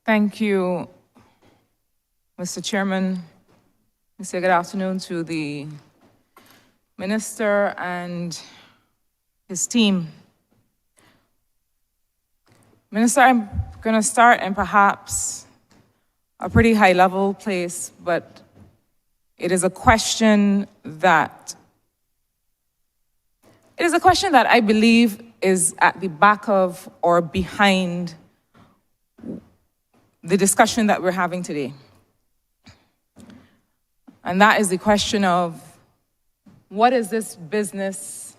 Thank you, Mr. Chairman. I say good afternoon to the Minister and his team. Minister, I'm going to start in perhaps a pretty high-level place, but it is a question that I believe is at the back of or behind the discussion that we're having today. And that is the question of what is this business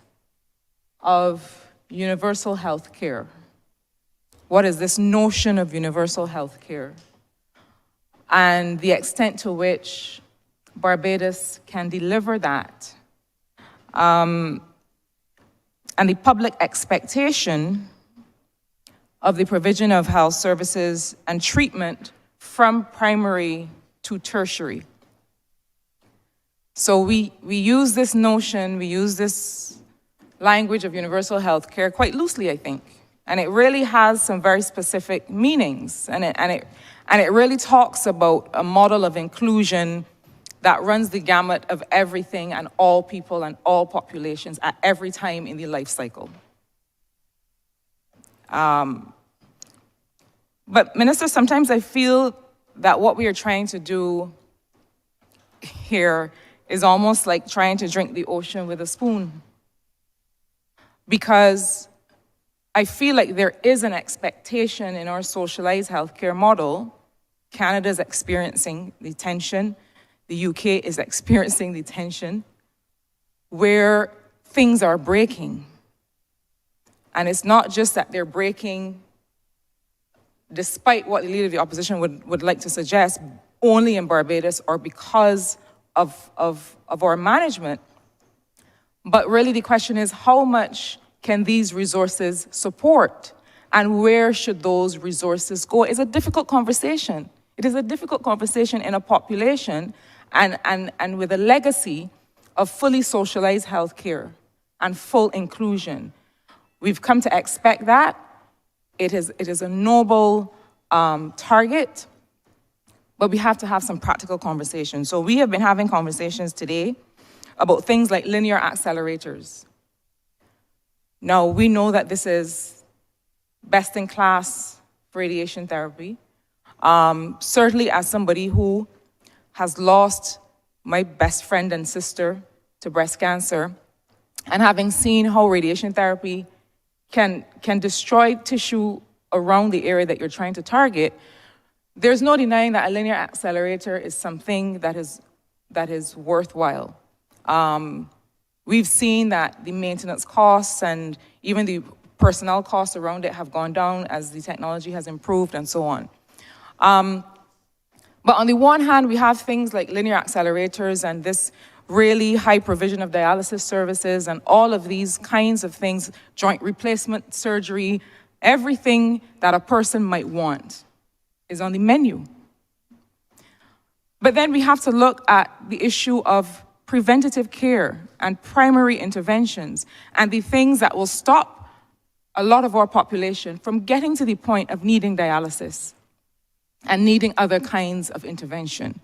of universal health care? What is this notion of universal health care? And the extent to which Barbados can deliver that. And the public expectation of the provision of health services and treatment from primary to tertiary. So we use this notion, we use this language of universal health care quite loosely, I think. And it really has some very specific meanings. And it really talks about a model of inclusion that runs the gamut of everything and all people and all populations at every time in the life cycle. But Minister, sometimes I feel that what we are trying to do here is almost like trying to drink the ocean with a spoon. Because I feel like there is an expectation in our socialized healthcare model. Canada is experiencing the tension. The UK is experiencing the tension where things are breaking. And it's not just that they're breaking despite what the Leader of the Opposition would like to suggest, only in Barbados or because of our management. But really the question is, how much can these resources support? And where should those resources go? It's a difficult conversation. It is a difficult conversation in a population and with a legacy of fully socialized healthcare and full inclusion. We've come to expect that. It is a noble target, but we have to have some practical conversations. So we have been having conversations today about things like linear accelerators. Now, we know that this is best-in-class radiation therapy. Certainly as somebody who has lost my best friend and sister to breast cancer, and having seen how radiation therapy can destroy tissue around the area that you're trying to target, there's no denying that a linear accelerator is something that is worthwhile. We've seen that the maintenance costs and even the personnel costs around it have gone down as the technology has improved and so on. But on the one hand, we have things like linear accelerators and this really high provision of dialysis services and all of these kinds of things, joint replacement surgery, everything that a person might want is on the menu. But then we have to look at the issue of preventative care and primary interventions and the things that will stop a lot of our population from getting to the point of needing dialysis and needing other kinds of intervention.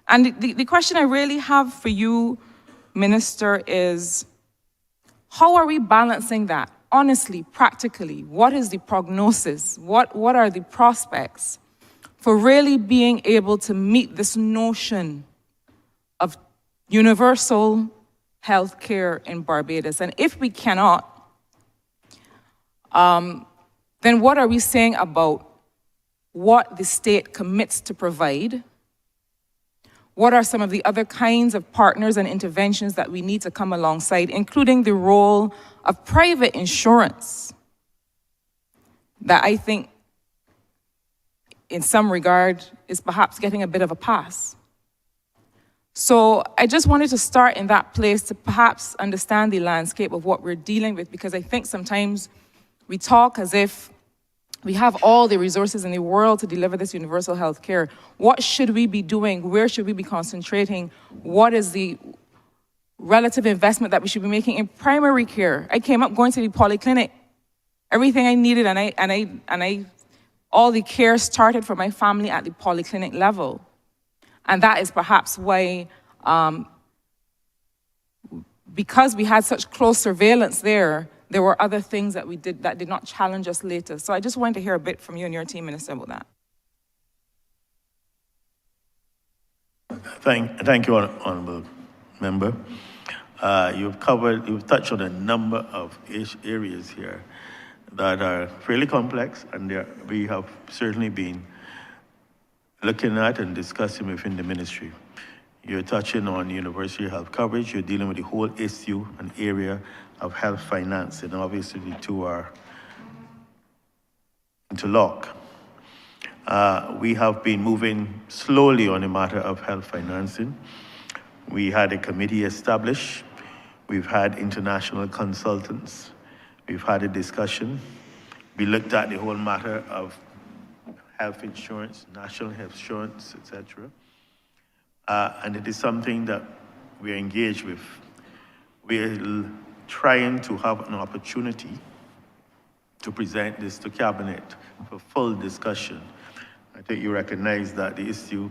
And the question I really have for you, Minister, is how are we balancing that? Honestly, practically, what is the prognosis? What are the prospects for really being able to meet this notion of universal health care in Barbados? And if we cannot, then what are we saying about what the state commits to provide? What are some of the other kinds of partners and interventions that we need to come alongside, including the role of private insurance that I think in some regard is perhaps getting a bit of a pass? So I just wanted to start in that place to perhaps understand the landscape of what we're dealing with, because I think sometimes we talk as if we have all the resources in the world to deliver this universal health care. What should we be doing? Where should we be concentrating? What is the relative investment that we should be making in primary care? I came up going to the polyclinic. Everything I needed, and I all the care started for my family at the polyclinic level. And that is perhaps why, because we had such close surveillance there were other things that we did that did not challenge us later. So I just wanted to hear a bit from you and your team, Minister, about that. Thank you, Honourable Member. You've touched on a number of areas here that are fairly complex, and we have certainly been looking at and discussing within the ministry. You're touching on universal health coverage. You're dealing with the whole issue and area of health finance, and obviously the two are interlocked. We have been moving slowly on the matter of health financing. We had a committee established. We've had international consultants. We've had a discussion. We looked at the whole matter of health insurance, national health insurance, etc. And it is something that we're engaged with. We're trying to have an opportunity to present this to Cabinet for full discussion. I think you recognize that the issue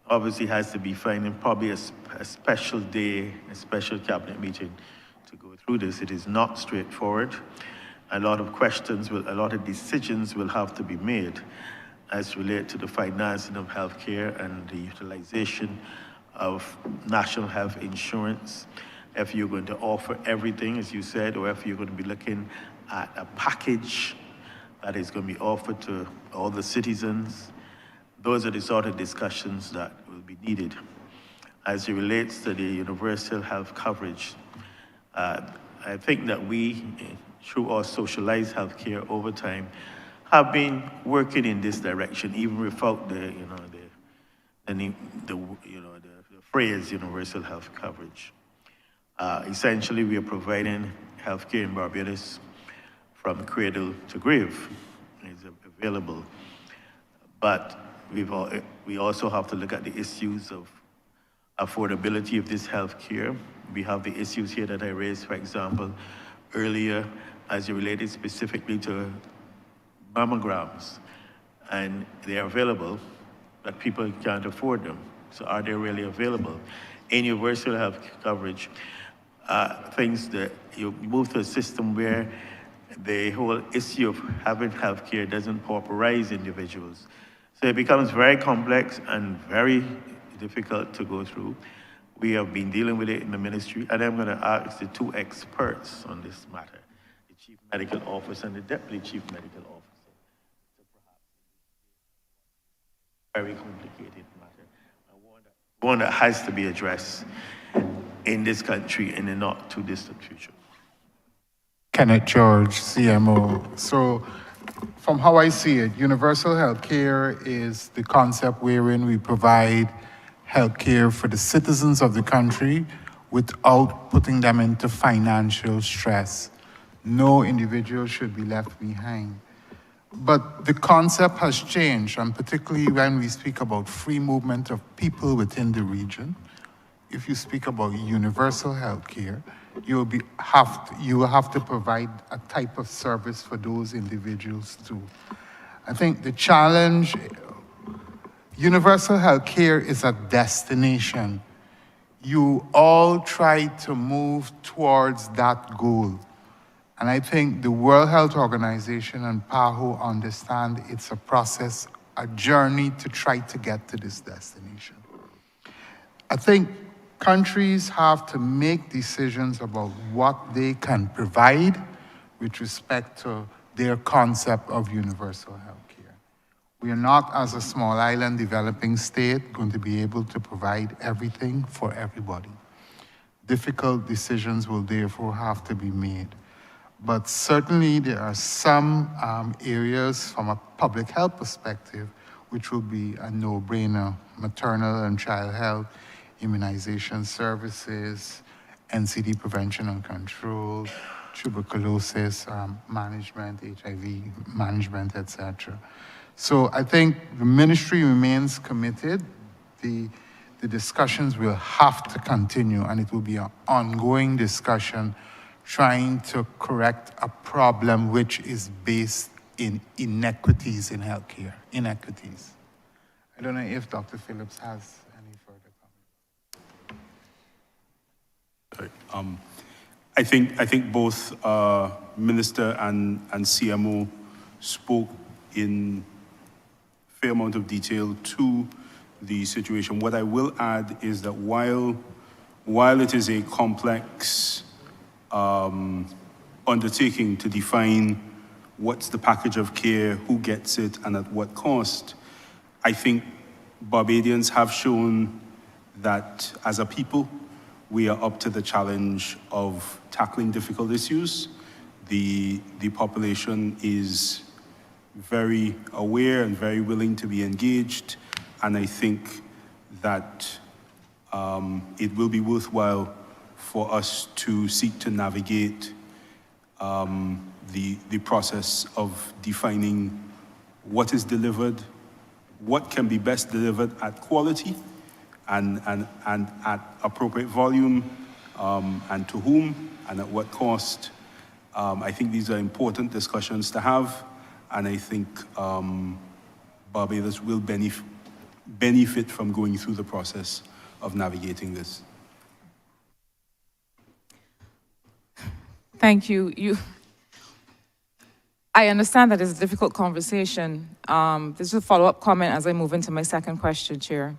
obviously has to be finding probably a special day, a special Cabinet meeting to go through this. It is not straightforward. A lot of questions, a lot of decisions will have to be made as relate to the financing of healthcare and the utilization of national health insurance. If you're going to offer everything, as you said, or if you're going to be looking at a package that is going to be offered to all the citizens, those are the sort of discussions that will be needed. As it relates to the universal health coverage, I think that we, through our socialized healthcare over time, have been working in this direction, even without the phrase universal health coverage. Essentially, we are providing healthcare in Barbados from cradle to grave. It's available, but we also have to look at the issues of affordability of this healthcare. We have the issues here that I raised, for example, earlier, as it related specifically to mammograms, and they are available, but people can't afford them. So are they really available? In universal health coverage, things that you move to a system where the whole issue of having healthcare doesn't pauperize individuals. So it becomes very complex and very difficult to go through. We have been dealing with it in the ministry, and I'm going to ask the two experts on this matter, the Chief Medical Officer and the Deputy Chief Medical Officer. Very complicated matter. One that has to be addressed in this country in the not too distant future. Kenneth George, CMO. So from how I see it, universal health care is the concept wherein we provide health care for the citizens of the country without putting them into financial stress. No individual should be left behind. But the concept has changed, and particularly when we speak about free movement of people within the region. If you speak about universal health care, you will have to provide a type of service for those individuals too. I think the challenge, universal health care is a destination. You all try to move towards that goal. And I think the World Health Organization and PAHO understand it's a process, a journey to try to get to this destination. I think countries have to make decisions about what they can provide with respect to their concept of universal health care. We are not, as a small island developing state, going to be able to provide everything for everybody. Difficult decisions will therefore have to be made. But certainly there are some areas from a public health perspective which will be a no-brainer: maternal and child health, immunization services, NCD prevention and control, tuberculosis management, HIV management, etc. So I think the ministry remains committed. The discussions will have to continue, and it will be an ongoing discussion trying to correct a problem which is based in inequities in healthcare, inequities. I don't know if Dr. Phillips has any further comment. I think both Minister and CMO spoke in fair amount of detail to the situation. What I will add is that while it is a complex undertaking to define what's the package of care, who gets it, and at what cost, I think Barbadians have shown that as a people, we are up to the challenge of tackling difficult issues. The population is very aware and very willing to be engaged, and I think that it will be worthwhile for us to seek to navigate the process of defining what is delivered, what can be best delivered at quality and at appropriate volume, and to whom and at what cost. I think these are important discussions to have, and I think Barbados will benefit from going through the process of navigating this. Thank you. I understand that it's a difficult conversation. This is a follow-up comment as I move into my second question, Chair.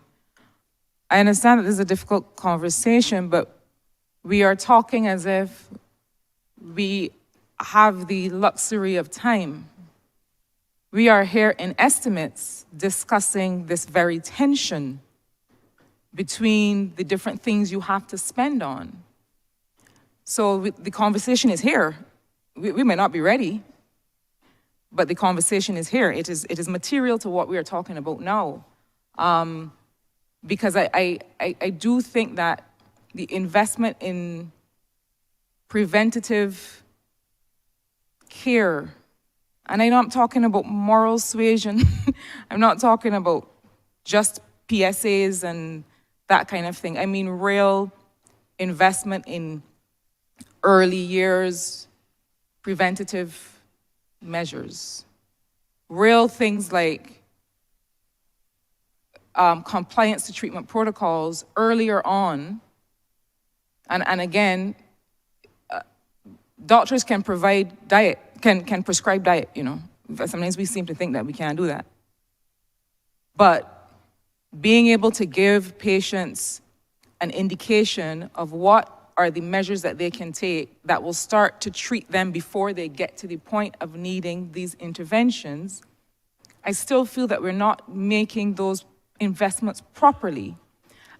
I understand that this is a difficult conversation, but we are talking as if we have the luxury of time. We are here in estimates discussing this very tension between the different things you have to spend on. So the conversation is here. We may not be ready, but the conversation is here. It is material to what we are talking about now. Because I do think that the investment in preventative care, and I know I'm talking about moral suasion, I'm not talking about just PSAs and that kind of thing. I mean real investment in early years preventative measures. Real things like compliance to treatment protocols earlier on. And again, doctors can provide diet, can prescribe diet, you know. Sometimes we seem to think that we can't do that. But being able to give patients an indication of what are the measures that they can take that will start to treat them before they get to the point of needing these interventions, I still feel that we're not making those investments properly.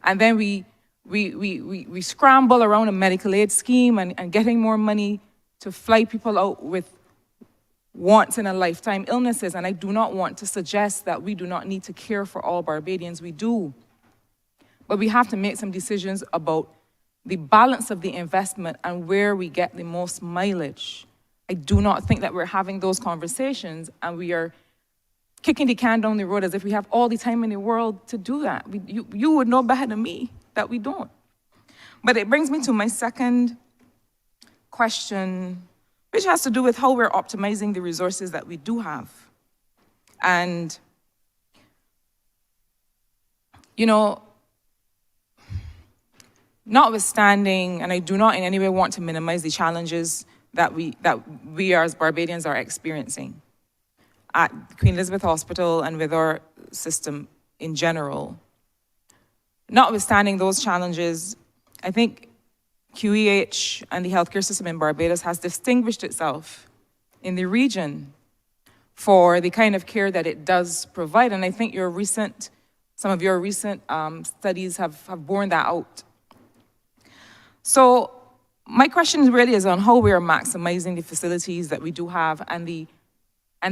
And then we scramble around a medical aid scheme and getting more money to fly people out with once-in-a-lifetime illnesses. And I do not want to suggest that we do not need to care for all Barbadians. We do. But we have to make some decisions about the balance of the investment and where we get the most mileage. I do not think that we're having those conversations, and we are kicking the can down the road as if we have all the time in the world to do that. You would know better than me that we don't. But it brings me to my second question, which has to do with how we're optimizing the resources that we do have. And, you know, notwithstanding, and I do not in any way want to minimize the challenges that we as Barbadians are experiencing at Queen Elizabeth Hospital and with our system in general. Notwithstanding those challenges, I think QEH and the healthcare system in Barbados has distinguished itself in the region for the kind of care that it does provide. And I think some of your recent studies have borne that out. So my question really is on how we are maximizing the facilities that we do have and the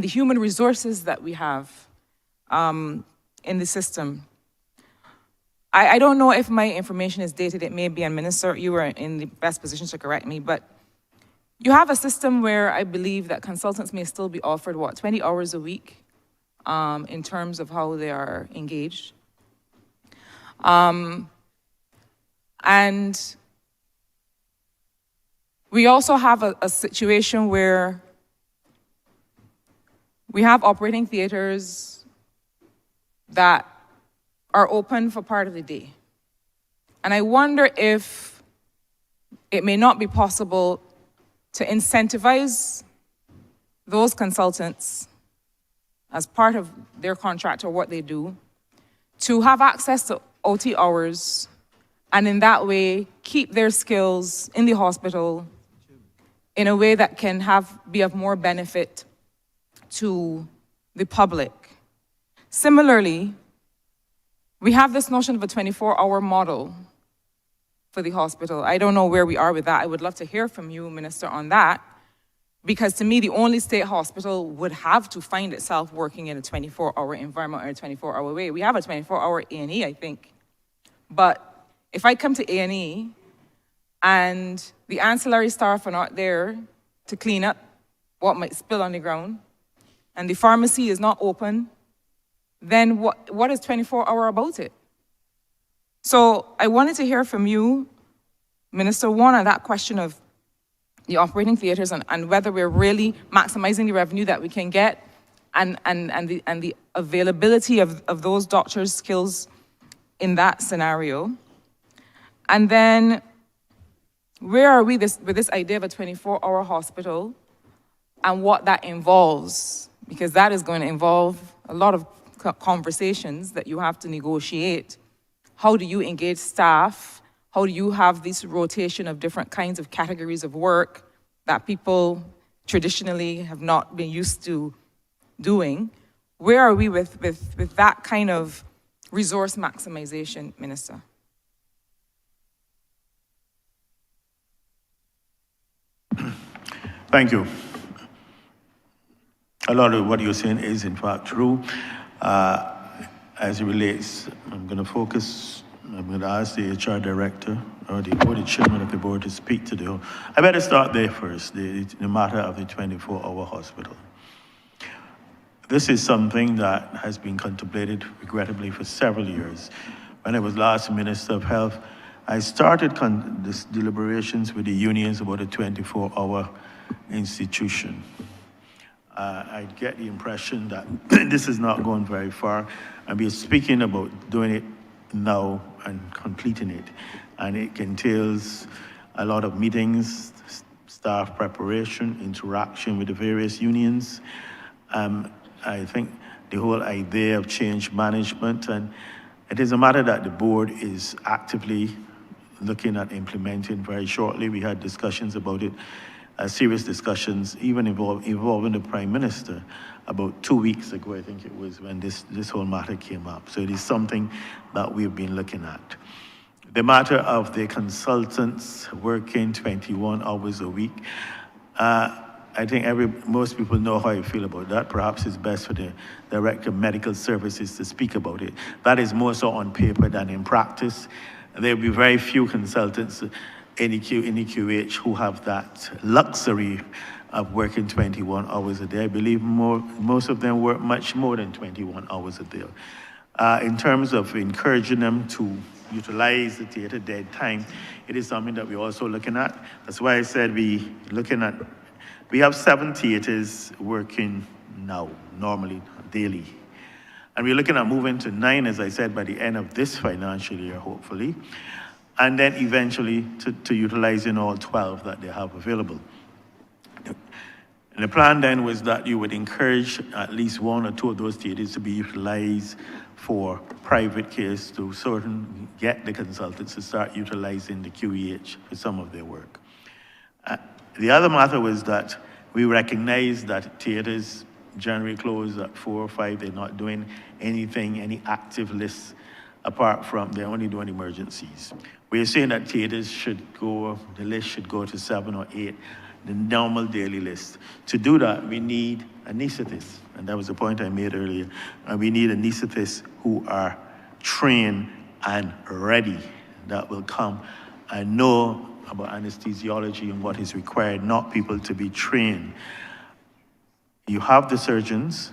human resources that we have in the system. I don't know if my information is dated, it may be, and Minister, you are in the best position to correct me, but you have a system where I believe that consultants may still be offered, 20 hours a week in terms of how they are engaged. And we also have a situation where We have operating theaters that are open for part of the day. And I wonder if it may not be possible to incentivize those consultants as part of their contract or what they do to have access to OT hours and in that way keep their skills in the hospital in a way that can be of more benefit to the public. Similarly, we have this notion of a 24-hour model for the hospital. I don't know where we are with that. I would love to hear from you, Minister, on that, because to me, the only state hospital would have to find itself working in a 24-hour environment or a 24-hour way. We have a 24-hour A&E, I think. But if I come to A&E and the ancillary staff are not there to clean up what might spill on the ground, and the pharmacy is not open, then what is 24-hour about it? So I wanted to hear from you, Minister, one, on that question of the operating theaters and whether we're really maximizing the revenue that we can get and the availability of those doctors' skills in that scenario. And then where are we with this idea of a 24-hour hospital and what that involves? Because that is going to involve a lot of conversations that you have to negotiate. How do you engage staff? How do you have this rotation of different kinds of categories of work that people traditionally have not been used to doing? Where are we with that kind of resource maximization, Minister? Thank you. A lot of what you're saying is in fact true. As it relates, I'm going to ask the HR director or the chairman of the board to speak to the. I better start there first, the matter of the 24-hour hospital. This is something that has been contemplated, regrettably, for several years. When I was last Minister of Health, I started these deliberations with the unions about a 24-hour institution. I get the impression that this is not going very far, and we're speaking about doing it now and completing it. And it entails a lot of meetings, staff preparation, interaction with the various unions. I think the whole idea of change management, and it is a matter that the board is actively looking at implementing very shortly. We had discussions about it, serious discussions, even involving the Prime Minister about 2 weeks ago, I think it was, when this whole matter came up. So it is something that we've been looking at. The matter of the consultants working 21 hours a week, I think most people know how I feel about that. Perhaps it's best for the Director of Medical Services to speak about it. That is more so on paper than in practice. There will be very few consultants in the QH who have that luxury of working 21 hours a day. I believe most of them work much more than 21 hours a day. In terms of encouraging them to utilize the theater dead time, it is something that we're also looking at. That's why I said we have 7 theaters working now, normally, daily. And we're looking at moving to 9, as I said, by the end of this financial year, hopefully. And then eventually to utilizing all 12 that they have available. And the plan then was that you would encourage at least 1 or 2 of those theaters to be utilized for private case to get the consultants to start utilizing the QEH for some of their work. The other matter was that we recognize that theaters generally close at 4 or 5. They're not doing anything, any active lists, apart from they're only doing emergencies. We're saying that theaters the list should go to 7 or 8, the normal daily list. To do that, we need anesthetists, and that was the point I made earlier. And we need anesthetists who are trained and ready, that will come and know about anesthesiology and what is required, not people to be trained. You have the surgeons,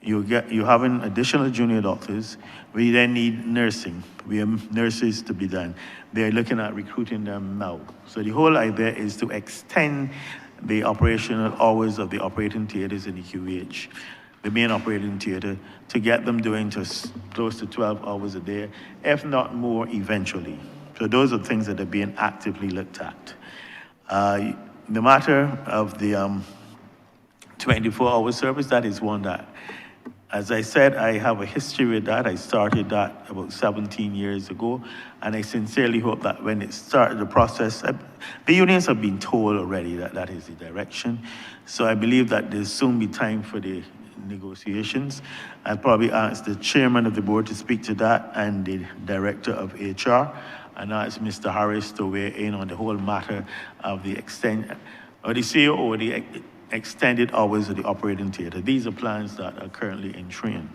you have an additional junior doctors. We then need nursing. We have nurses to be done. They're looking at recruiting them now. So the whole idea is to extend the operational hours of the operating theaters in the QH. the main operating theater, to get them doing close to 12 hours a day, if not more eventually. So those are things that are being actively looked at. The matter of the 24-hour service, that is one that, as I said, I have a history with that. I started that about 17 years ago, and I sincerely hope that when it started the process, the unions have been told already that that is the direction. So I believe that there'll soon be time for the negotiations. I'll probably ask the chairman of the board to speak to that and the director of HR, and ask Mr. Harris to weigh in on the whole matter of the CEO or the extended hours of the operating theater. These are plans that are currently in train.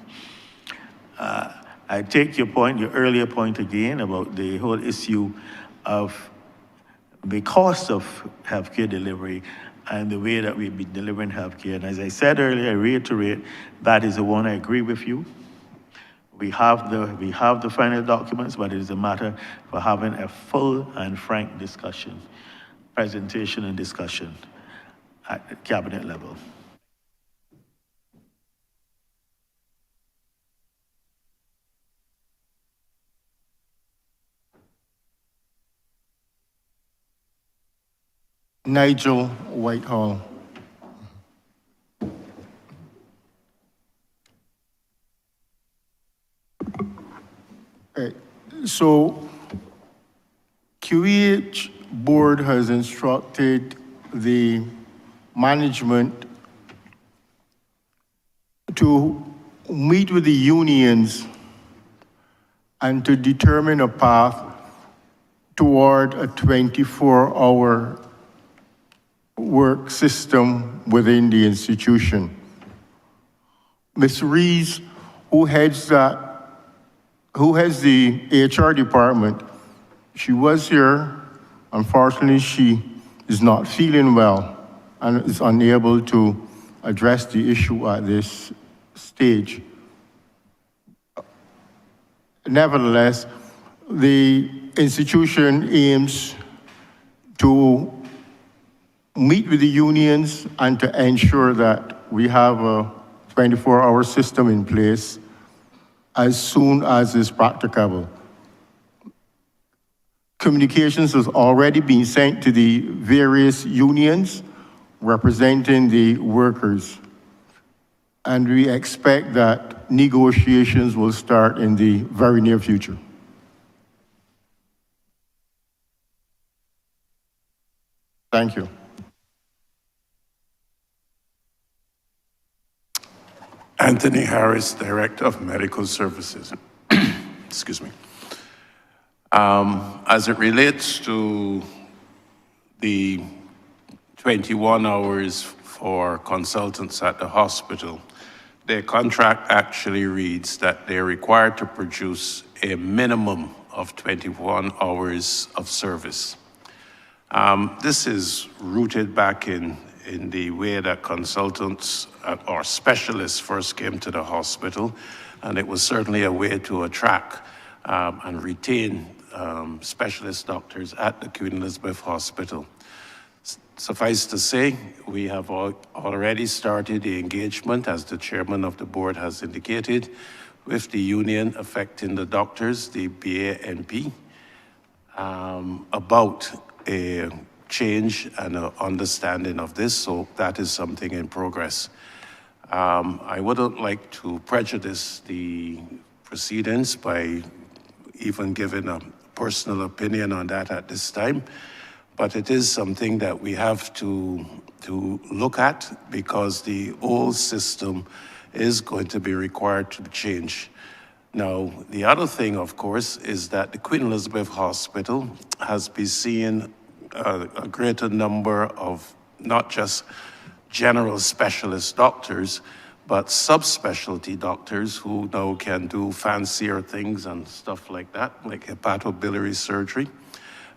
I take your point, your earlier point again about the whole issue of the cost of healthcare delivery and the way that we've been delivering healthcare. And as I said earlier, I reiterate, that is the one I agree with you. We have the final documents, but it is a matter for having a full and frank discussion, presentation and discussion at the cabinet level. Nigel Whitehall. So QEH board has instructed the management to meet with the unions and to determine a path toward a 24-hour work system within the institution. Ms. Rees, who heads the HR department, she was here. Unfortunately, she is not feeling well and is unable to address the issue at this stage. Nevertheless, the institution aims to meet with the unions and to ensure that we have a 24-hour system in place as soon as is practicable. Communications has already been sent to the various unions representing the workers, and we expect that negotiations will start in the very near future. Thank you. Anthony Harris, Director of Medical Services. Excuse me. As it relates to the 21 hours for consultants at the hospital, their contract actually reads that they're required to produce a minimum of 21 hours of service. This is rooted back in the way that consultants or specialists first came to the hospital, and it was certainly a way to attract and retain specialist doctors at the Queen Elizabeth Hospital. Suffice to say, we have already started the engagement, as the chairman of the board has indicated, with the union affecting the doctors, the BANP, about a change and an understanding of this, so that is something in progress. I wouldn't like to prejudice the proceedings by even giving a personal opinion on that at this time, but it is something that we have to look at because the old system is going to be required to change. Now, the other thing, of course, is that the Queen Elizabeth Hospital has been seeing a greater number of not just general specialist doctors, but subspecialty doctors who now can do fancier things and stuff like that, like hepatobiliary surgery.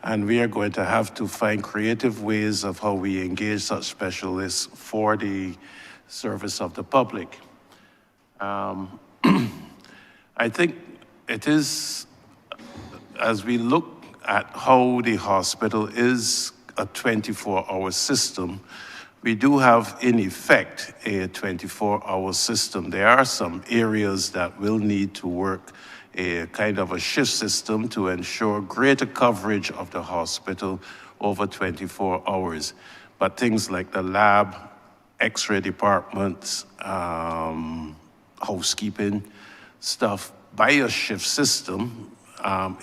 And we are going to have to find creative ways of how we engage such specialists for the service of the public. I think it is, as we look at how the hospital is a 24-hour system, we do have, in effect, a 24-hour system. There are some areas that will need to work a kind of a shift system to ensure greater coverage of the hospital over 24 hours. But things like the lab, X-ray departments, housekeeping stuff by a shift system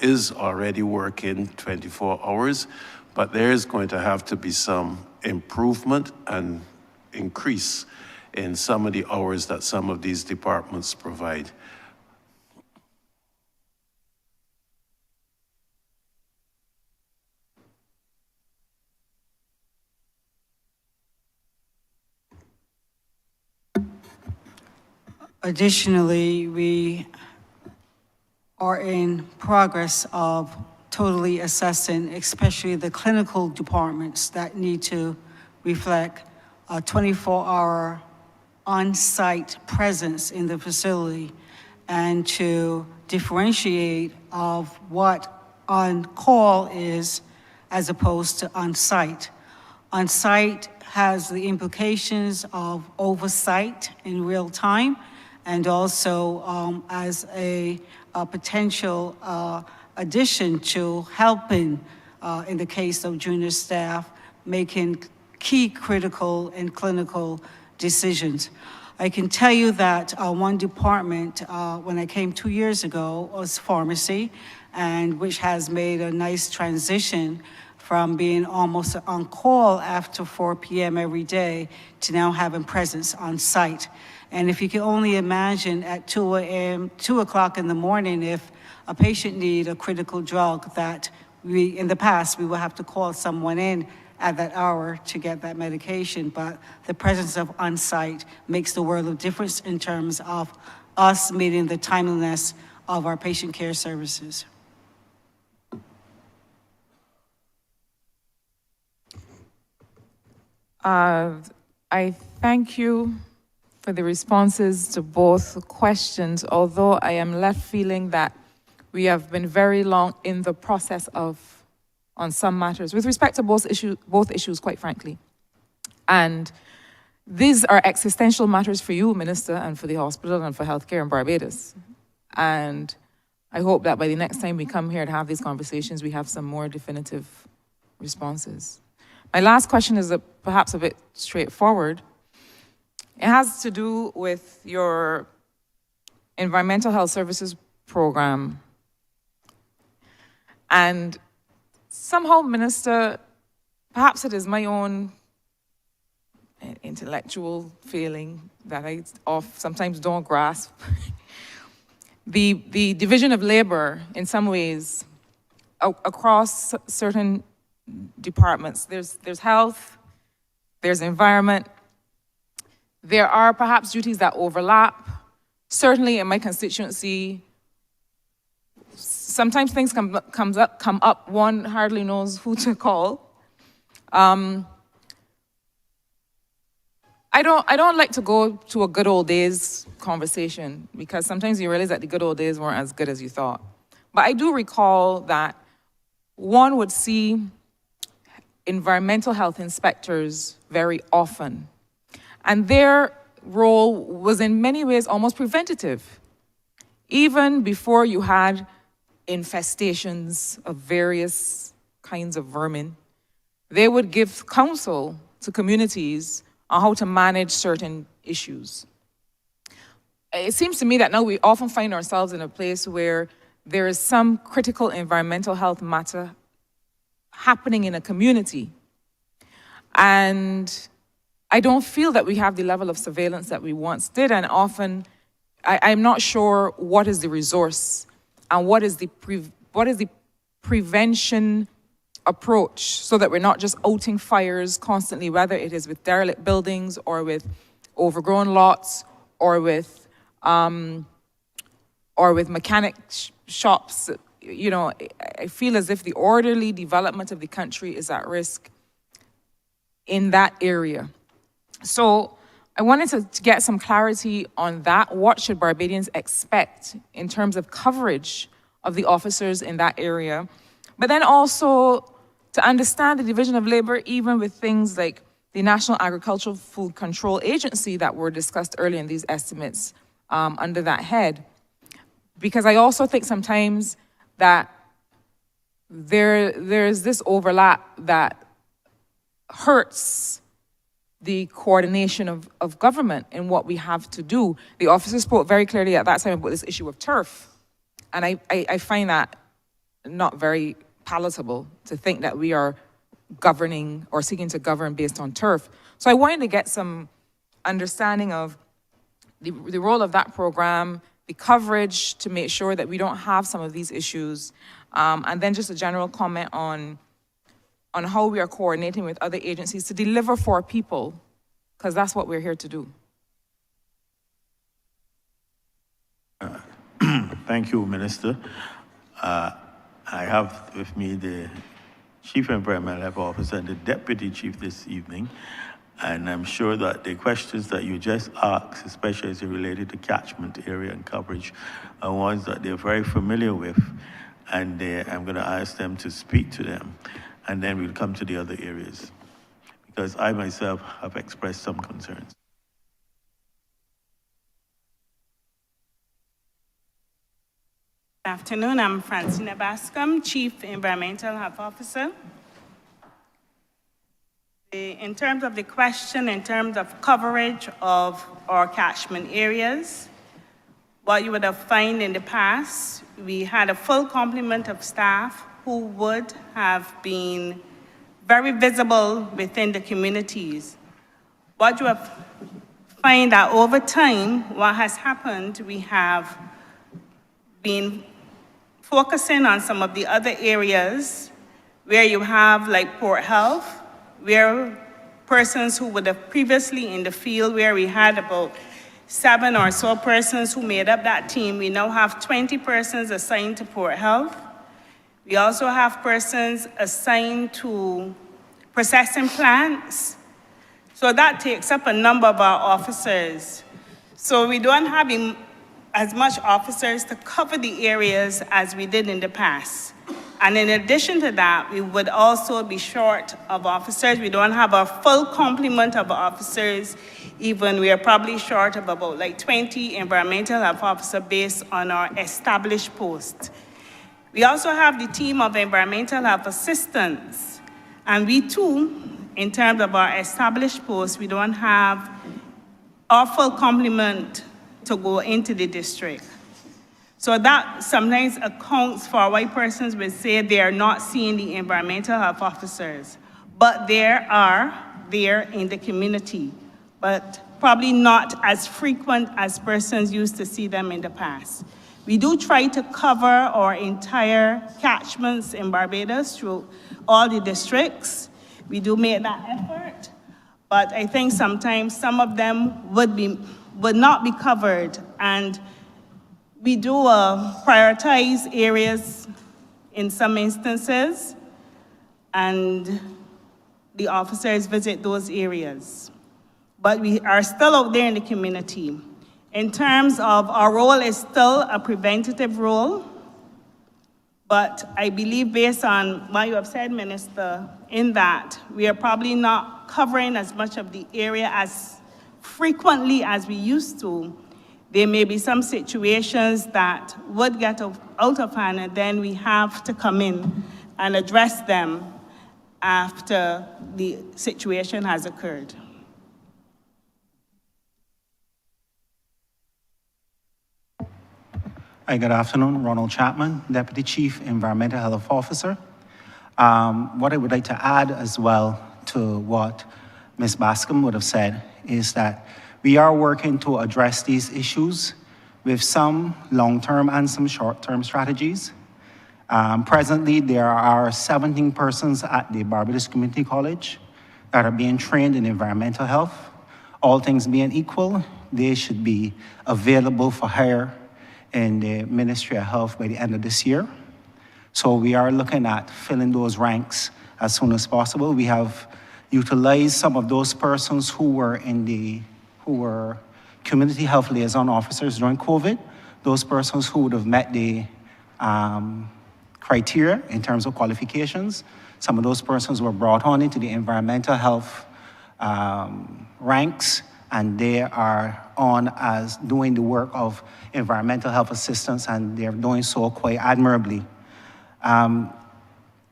is already working 24 hours, but there is going to have to be some improvement and increase in some of the hours that some of these departments provide. Additionally, we are in progress of totally assessing, especially the clinical departments that need to reflect a 24-hour on-site presence in the facility and to differentiate of what on-call is as opposed to on-site. On-site has the implications of oversight in real time and also as a potential addition to helping, in the case of junior staff, making key critical and clinical decisions. I can tell you that one department, when I came 2 years ago, was pharmacy, and which has made a nice transition from being almost on call after 4 p.m. every day to now having presence on site. And if you can only imagine at 2 a.m., 2 o'clock in the morning, if a patient needs a critical drug that in the past, we would have to call someone in at that hour to get that medication. But the presence of on-site makes the world of difference in terms of us meeting the timeliness of our patient care services. I thank you for the responses to both questions, although I am left feeling that we have been very long in the process on some matters, with respect to both issues, quite frankly. And these are existential matters for you, Minister, and for the hospital and for healthcare in Barbados. And I hope that by the next time we come here to have these conversations, we have some more definitive responses. My last question is perhaps a bit straightforward. It has to do with your environmental health services program. And somehow, Minister, perhaps it is my own intellectual feeling that I sometimes don't grasp. The division of labor, in some ways, across certain departments, there's health, there's environment. There are perhaps duties that overlap. Certainly in my constituency, sometimes things come up, one hardly knows who to call. I don't like to go to a good old days conversation because sometimes you realize that the good old days weren't as good as you thought. But I do recall that one would see environmental health inspectors very often. And their role was in many ways almost preventative. Even before you had infestations of various kinds of vermin, they would give counsel to communities on how to manage certain issues. It seems to me that now we often find ourselves in a place where there is some critical environmental health matter happening in a community. And I don't feel that we have the level of surveillance that we once did, and often I'm not sure what is the resource and what is the prevention approach so that we're not just outing fires constantly, whether it is with derelict buildings or with overgrown lots or with mechanic shops. You know, I feel as if the orderly development of the country is at risk in that area. So I wanted to get some clarity on that. What should Barbadians expect in terms of coverage of the officers in that area? But then also to understand the division of labor, even with things like the National Agricultural Food Control Agency that were discussed earlier in these estimates under that head. Because I also think sometimes that there's this overlap that hurts the coordination of government in what we have to do. The officers spoke very clearly at that time about this issue of turf. And I find that not very palatable to think that we are governing or seeking to govern based on turf. So I wanted to get some understanding of the role of that program, the coverage to make sure that we don't have some of these issues, and then just a general comment on how we are coordinating with other agencies to deliver for people, because that's what we're here to do. Thank you, Minister. I have with me the Chief Environmental Health Officer and the Deputy Chief this evening, and I'm sure that the questions that you just asked, especially as it related to catchment area and coverage, are ones that they're very familiar with, and I'm going to ask them to speak to them, and then we'll come to the other areas, because I myself have expressed some concerns. Good afternoon, I'm Francina Bascom, Chief Environmental Health Officer. In terms of the question, in terms of coverage of our catchment areas, what you would have found in the past, we had a full complement of staff who would have been very visible within the communities. What you have found that over time, what has happened, we have been focusing on some of the other areas where you have like Port Health, where persons who would have previously in the field, where we had about 7 or so persons who made up that team, we now have 20 persons assigned to Port Health. We also have persons assigned to processing plants. So that takes up a number of our officers. So we don't have as much officers to cover the areas as we did in the past. And in addition to that, we would also be short of officers. We don't have a full complement of officers. Even we are probably short of about like 20 environmental health officers based on our established posts. We also have the team of environmental health assistants. And we too, in terms of our established posts, we don't have our full complement to go into the district. So that sometimes accounts for why persons would say they are not seeing the environmental health officers, but they are there in the community, but probably not as frequent as persons used to see them in the past. We do try to cover our entire catchments in Barbados through all the districts. We do make that effort, but I think sometimes some of them would not be covered, and we do prioritize areas in some instances, and the officers visit those areas. But we are still out there in the community. In terms of our role is still a preventative role, but I believe based on what you have said, Minister, in that we are probably not covering as much of the area as frequently as we used to. There may be some situations that would get out of hand, and then we have to come in and address them after the situation has occurred. Hi, good afternoon. Ronald Chapman, Deputy Chief Environmental Health Officer. What I would like to add as well to what Ms. Bascom would have said is that we are working to address these issues with some long-term and some short-term strategies. Presently, there are 17 persons at the Barbados Community College that are being trained in environmental health. All things being equal, they should be available for hire in the Ministry of Health by the end of this year. So we are looking at filling those ranks as soon as possible. We have utilized some of those persons who were community health liaison officers during COVID, those persons who would have met the criteria in terms of qualifications. Some of those persons were brought on into the environmental health ranks, and they are on as doing the work of environmental health assistance, and they're doing so quite admirably.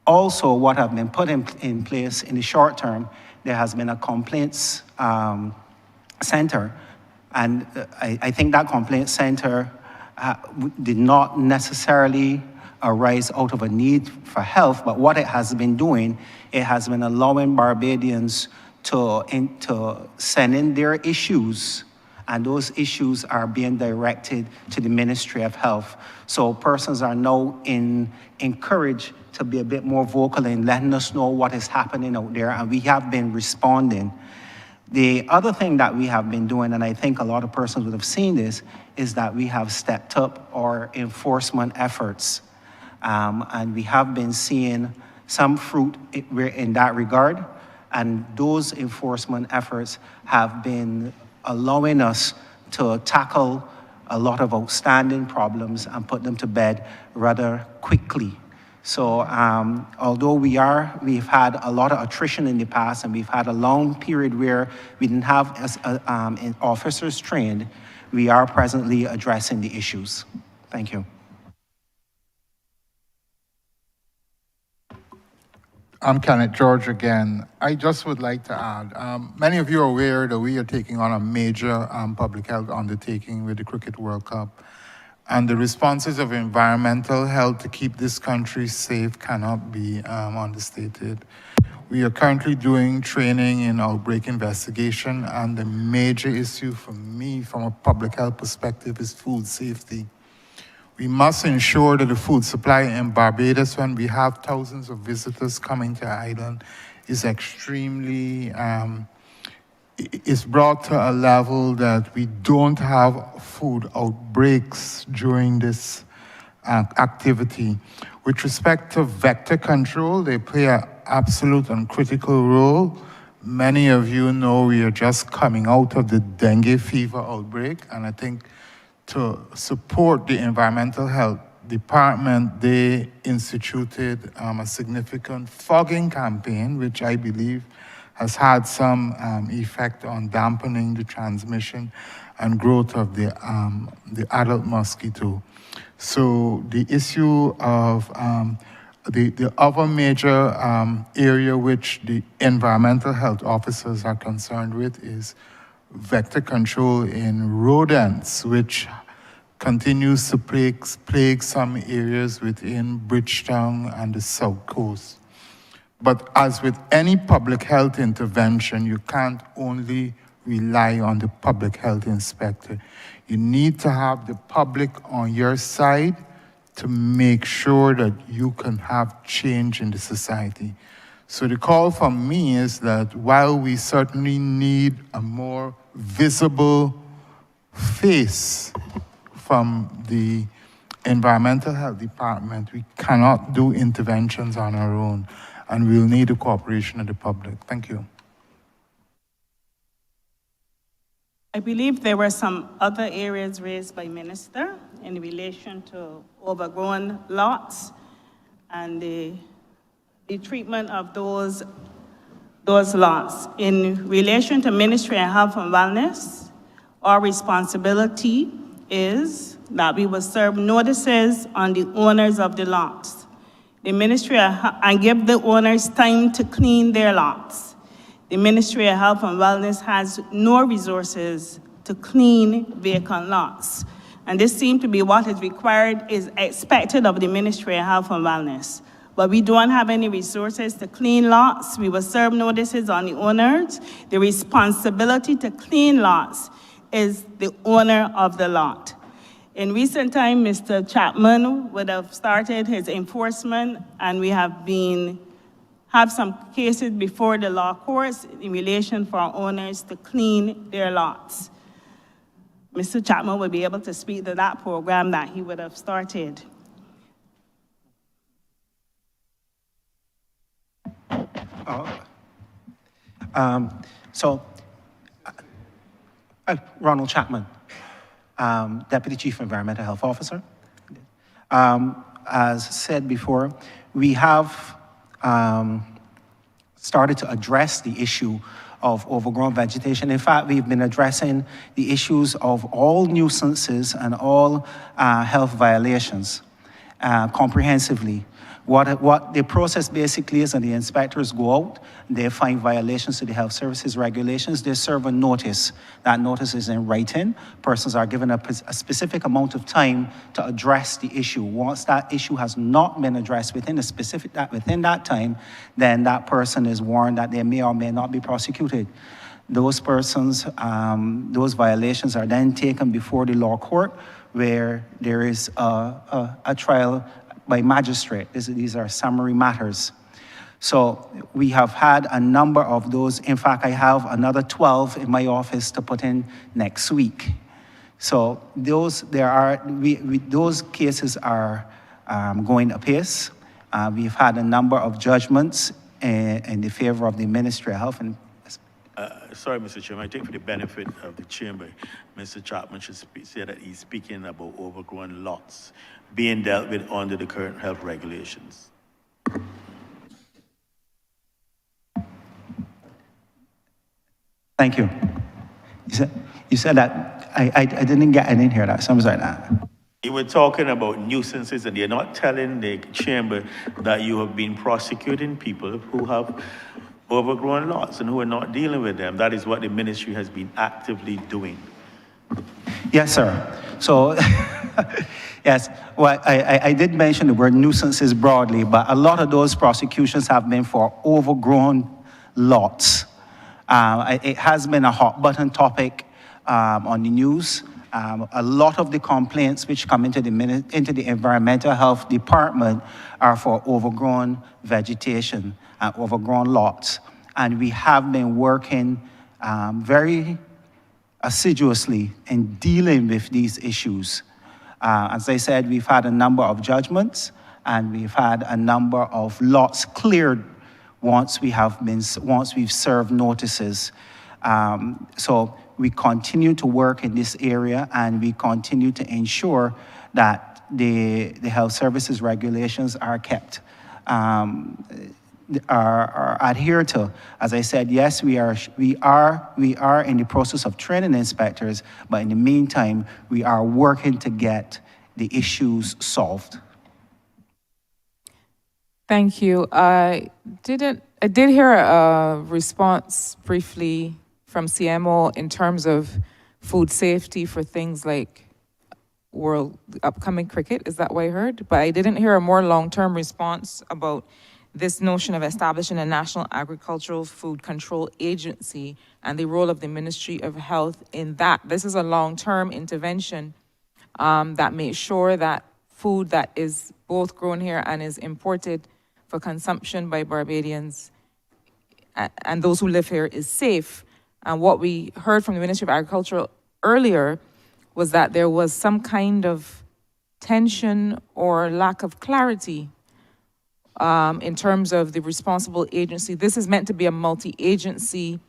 Also, what have been put in place in the short term, there has been a complaints center, and I think that complaints center did not necessarily arise out of a need for health, but what it has been doing, it has been allowing Barbadians to send in their issues, and those issues are being directed to the Ministry of Health. So persons are now encouraged to be a bit more vocal in letting us know what is happening out there, and we have been responding. The other thing that we have been doing, and I think a lot of persons would have seen this, is that we have stepped up our enforcement efforts. And we have been seeing some fruit in that regard. And those enforcement efforts have been allowing us to tackle a lot of outstanding problems and put them to bed rather quickly. So although we've had a lot of attrition in the past, and we've had a long period where we didn't have officers trained, we are presently addressing the issues. Thank you. I'm Kenneth George again. I just would like to add, many of you are aware that we are taking on a major public health undertaking with the Cricket World Cup. And the responses of environmental health to keep this country safe cannot be understated. We are currently doing training in outbreak investigation, and the major issue for me from a public health perspective is food safety. We must ensure that the food supply in Barbados, when we have thousands of visitors coming to the island, is extremely, is brought to a level that we don't have food outbreaks during this activity. With respect to vector control, they play an absolute and critical role. Many of you know we are just coming out of the dengue fever outbreak, and I think to support the environmental health department, they instituted a significant fogging campaign, which I believe has had some effect on dampening the transmission and growth of the adult mosquito. So the issue of the other major area which the environmental health officers are concerned with is vector control in rodents, which continues to plague some areas within Bridgetown and the South Coast. But as with any public health intervention, you can't only rely on the public health inspector. You need to have the public on your side to make sure that you can have change in the society. So the call from me is that while we certainly need a more visible face from the environmental health department, we cannot do interventions on our own, and we'll need the cooperation of the public. Thank you. I believe there were some other areas raised by Minister in relation to overgrown lots and the treatment of those lots. In relation to Ministry of Health and Wellness, our responsibility is that we will serve notices on the owners of the lots. The Ministry and give the owners time to clean their lots. The Ministry of Health and Wellness has no resources to clean vacant lots. And this seems to be what is required, is expected of the Ministry of Health and Wellness. But we don't have any resources to clean lots. We will serve notices on the owners. The responsibility to clean lots is the owner of the lot. In recent time, Mr. Chapman would have started his enforcement, and we have some cases before the law courts in relation for our owners to clean their lots. Mr. Chapman will be able to speak to that program that he would have started. Ronald Chapman, Deputy Chief Environmental Health Officer. As said before, we have started to address the issue of overgrown vegetation. In fact, we've been addressing the issues of all nuisances and all health violations comprehensively. What the process basically is, and the inspectors go out, they find violations to the health services regulations, they serve a notice. That notice is in writing. Persons are given a specific amount of time to address the issue. Once that issue has not been addressed within that time, then that person is warned that they may or may not be prosecuted. Those persons, those violations are then taken before the law court, where there is a trial by magistrate. These are summary matters. So we have had a number of those. In fact, I have another 12 in my office to put in next week. So those cases are going apace. We've had a number of judgments in the favor of the Ministry of Health and sorry, Mr. Chairman, I think for the benefit of the chamber, Mr. Chapman should say that he's speaking about overgrown lots being dealt with under the current health regulations. Thank you. You said that, I didn't hear that, so I'm sorry. You were talking about nuisances, and you're not telling the chamber that you have been prosecuting people who have overgrown lots and who are not dealing with them. That is what the ministry has been actively doing. Yes, sir. So, yes, well, I did mention the word nuisances broadly, but a lot of those prosecutions have been for overgrown lots. It has been a hot button topic on the news. A lot of the complaints which come into the environmental health department are for overgrown vegetation, overgrown lots. And we have been working very assiduously in dealing with these issues. As I said, we've had a number of judgments, and we've had a number of lots cleared once we've served notices. So we continue to work in this area, and we continue to ensure that the health services regulations are kept, are adhered to. As I said, yes, we are in the process of training inspectors, but in the meantime, we are working to get the issues solved. Thank you. I did hear a response briefly from CMO in terms of food safety for things like upcoming cricket. Is that what I heard? But I didn't hear a more long-term response about this notion of establishing a National Agricultural Food Control Agency and the role of the Ministry of Health in that. This is a long-term intervention that makes sure that food that is both grown here and is imported for consumption by Barbadians and those who live here is safe. And what we heard from the Ministry of Agriculture earlier was that there was some kind of tension or lack of clarity in terms of the responsible agency. This is meant to be a multi-agency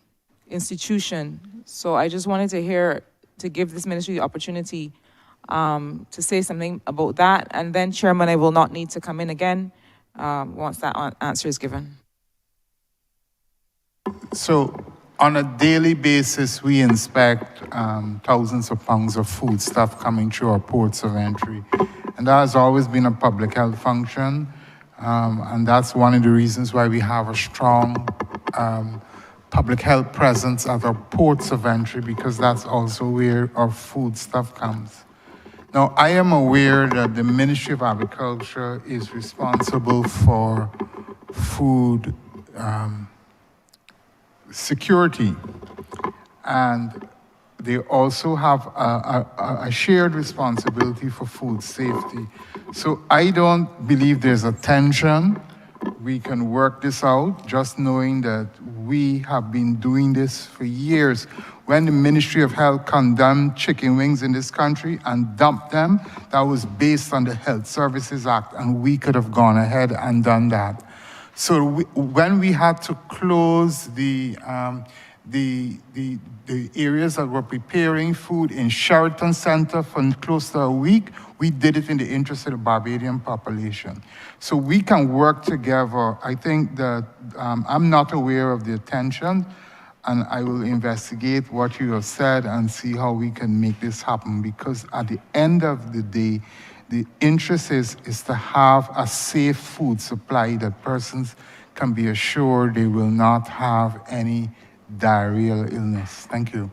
institution. So I just wanted to give this ministry the opportunity to say something about that. And then, Chairman, I will not need to come in again once that answer is given. So on a daily basis, we inspect thousands of pounds of food stuff coming through our ports of entry. And that has always been a public health function. And that's one of the reasons why we have a strong public health presence at our ports of entry, because that's also where our food stuff comes. Now, I am aware that the Ministry of Agriculture is responsible for food security, and they also have a shared responsibility for food safety. So I don't believe there's a tension. We can work this out, just knowing that we have been doing this for years. When the Ministry of Health condemned chicken wings in this country and dumped them, that was based on the Health Services Act, and we could have gone ahead and done that. So when we had to close the areas that were preparing food in Sheraton Center for close to a week, we did it in the interest of the Barbadian population. So we can work together. I think that I'm not aware of the tension. and I will investigate what you have said and see how we can make this happen, because at the end of the day, the interest is to have a safe food supply that persons can be assured they will not have any diarrheal illness. Thank you.